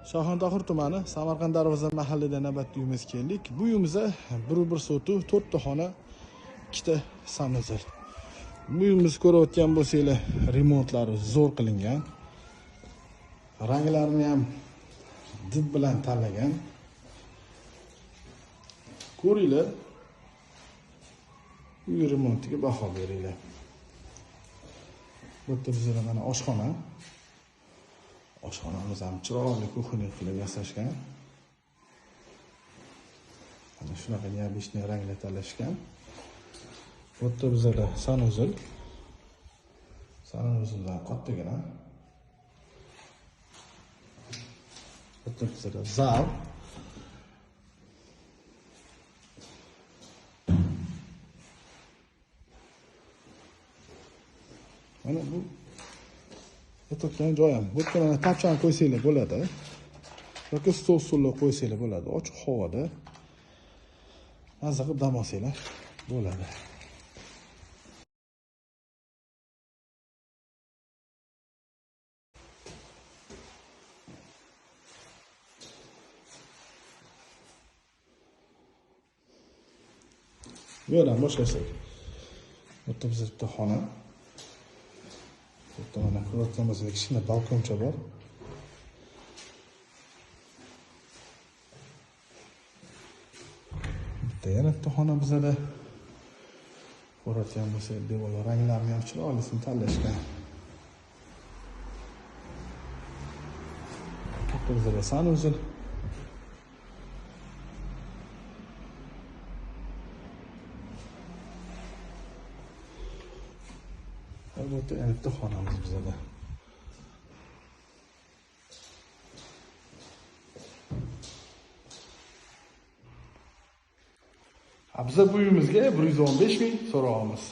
Shoxontohur tumani Samarqand Darvoza mahallida navbatli uyimizga keldik. Bu uyimizda 1 sotu, 4 ta xona, 2 ta sanuzel. Bu uyimizni ko'rayotgan bo'lsanglar, remontlari zo'r qilingan. Ranglarini ham dib bilan tanlagan. Ko'ringlar. Uy remontiga baho beringlar. Bu yerda bizlar mana oshxona. Oshxonamiz ham chiroyli kuxnya qilib yasashgan. Mana shunaqa neobычный ranglar tanlashgan. Bu yerda bizlar sanuzel. Sanuzellar kattagina. Bu yerda bizlar zal. Mana bu o'tirgan joyim. Bu yerga mana tapchani qo'ysanglar bo'ladi. Yoki stol-stullar qo'ysanglar bo'ladi. Ochiq havoda mazza qilib dam olsanglar bo'ladi. Bu yerdan boshlasak. Bu yerda bizda bitta xona. Bu yerda mana ko'rayotganimiz kichkina balkoncha bor. Bitta yana bitta xona bizda. Ko'rayotgan bo'lsak, devorlar ranglarini ham chiroylisini tanlashgan. Bu bizda sanuzel. Bu yerda yana bitta xonamiz bizda. Biz bu uyimizga 115 ming so'rayapmiz.